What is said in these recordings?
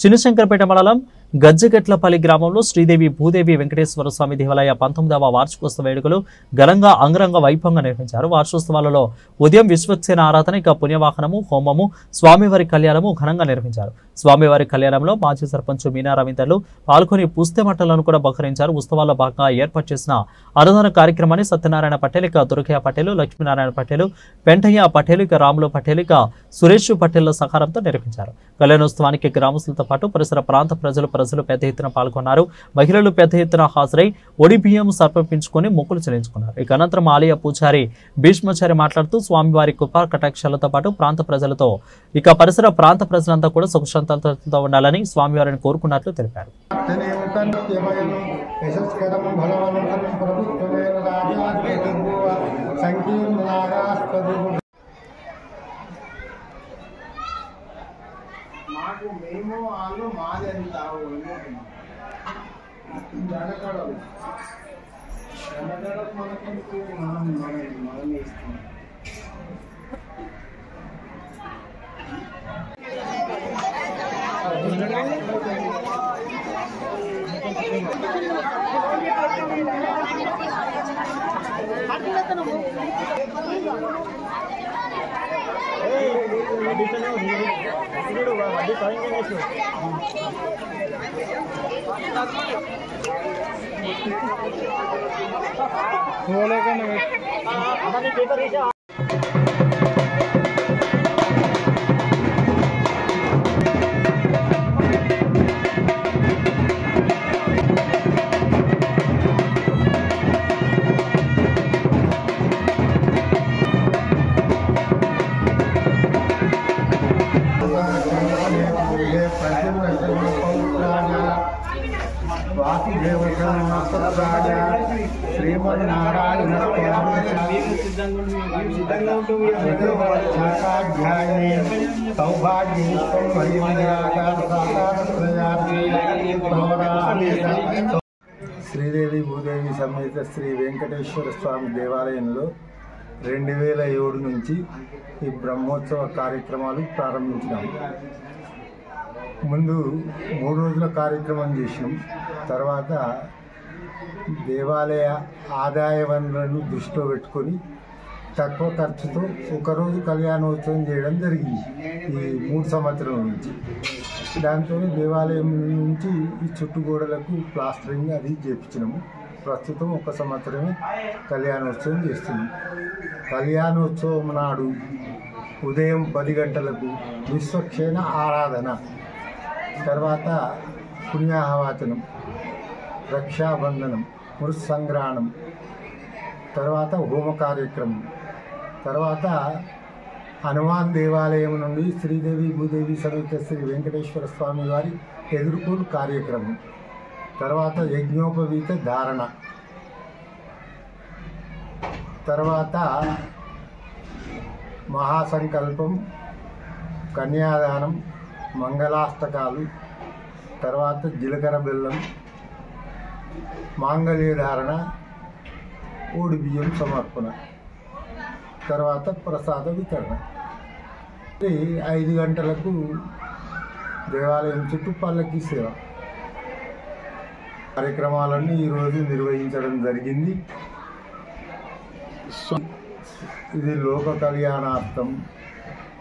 చిన్నశంకరపేట మండలం గజ్జగట్లపల్లి గ్రామంలో శ్రీదేవి భూదేవి వెంకటేశ్వర స్వామి దేవాలయ 19వ వార్షికోత్సవ వేడుకలు ఘనంగా అంగరంగ వైభవంగా నిర్వహించారు. వార్షికోత్సవాలలో ఉదయం విశ్వక్సేన ఆరాధన, ఇక పుణ్యవాహనము, హోమము, స్వామివారి కళ్యాణము ఘనంగా నిర్వహించారు. స్వామివారి కళ్యాణంలో మాజీ సర్పంచ్ మీనా రవీందర్లు పాల్గొని పుస్తె మట్టలను కూడా బహరించారు. ఉత్సవాల్లో భాగంగా ఏర్పాటు చేసిన అన్నదాన కార్యక్రమాన్ని సత్యనారాయణ పటేల్, ఇక దుర్గయ్య పటేల్, లక్ష్మీనారాయణ పటేల్, పెంటయ్య పటేల్, ఇక రాములు పటేల్, ఇక సురేష్ పటేల్ సహకారంతో నిర్వహించారు. కళ్యాణోత్సవానికి గ్రామస్తులతో పాటు పరిసర ప్రాంత ప్రజలు పెద్ద ఎత్తున పాల్గొన్నారు. మహిళలు పెద్ద ఎత్తున హాజరై ఒడి బియ్యం సమర్పించుకొని మొక్కులు చెల్లించుకున్నారు. ఇక అనంతరం ఆలయ పూజారి భీష్మాచారి మాట్లాడుతూ స్వామివారి కృపా కటాక్షాలతో పాటు ప్రాంత ప్రజలతో ఇక పరిసర ప్రాంత ప్రజలంతా కూడా సుఖశాంతాలతో ఉండాలని స్వామివారిని కోరుకున్నట్లు తెలిపారు. మాకు మేము వాళ్ళు మాది ఎంత జనకడలు మనకు మనమే ఇస్తాం. శ్రీదేవి భూదేవి సమేత శ్రీ వెంకటేశ్వర స్వామి దేవాలయంలో 2007 నుంచి ఈ బ్రహ్మోత్సవ కార్యక్రమాలు ప్రారంభించినాం. ముందు 3 రోజుల కార్యక్రమం చేసినాం. తర్వాత దేవాలయ ఆదాయ వనరులను దృష్టిలో పెట్టుకొని తక్కువ ఖర్చుతో ఒకరోజు కళ్యాణోత్సవం చేయడం జరిగింది ఈ 3 సంవత్సరాల నుంచి. దాంతో దేవాలయం నుంచి ఈ చుట్టుగోడలకు ప్లాస్టరింగ్ అది చేయించినాము. ప్రస్తుతం 1 సంవత్సరమే కళ్యాణోత్సవం చేస్తున్నాం. కళ్యాణోత్సవం నాడు ఉదయం 10 గంటలకు విశ్వక్షేణ ఆరాధన, తర్వాత పుణ్యాహవాచనం, రక్షాబంధనం, మృత్సంగ్రాణం, తర్వాత హోమ కార్యక్రమం, తర్వాత హనుమాన్ దేవాలయం నుండి శ్రీదేవి భూదేవి సమేత శ్రీ వెంకటేశ్వర స్వామి వారి ఎదుర్కోలు కార్యక్రమం, తర్వాత యజ్ఞోపవీత ధారణ, తర్వాత మహాసంకల్పం, కన్యాదానం, మంగళాష్టకాలు, తర్వాత జీలకర్ర బెల్లం, మాంగళ్యధారణ, ఓడి బియ్యం సమర్పణ, తర్వాత ప్రసాద వితరణ. 5 గంటలకు దేవాలయం చుట్టూ పల్లకి సేవ కార్యక్రమాలన్నీ ఈరోజు నిర్వహించడం జరిగింది. ఇది లోక కళ్యాణార్థం.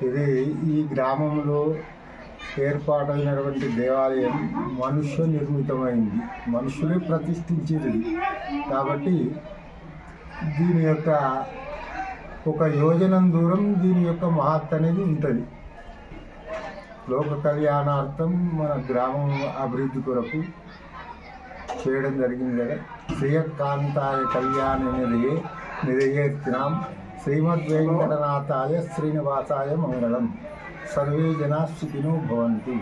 ఇది ఈ గ్రామంలో ఏర్పాటైనటువంటి దేవాలయం మనుష్య నిర్మితమైంది, మనుషులే ప్రతిష్ఠించేది. కాబట్టి దీని యొక్క ఒక యోజనం దూరం దీని యొక్క మహత్త అనేది ఉంటుంది. లోక కళ్యాణార్థం మన గ్రామం అభివృద్ధి కొరకు చేయడం జరిగింది కదా. శ్రీయకాంతాయ కళ్యాణ నిధయేర్తినాం శ్రీమద్వేంకటనాథాయ శ్రీనివాసాయ మంగళం. సర్వే జనా సుఖినో భవంతు.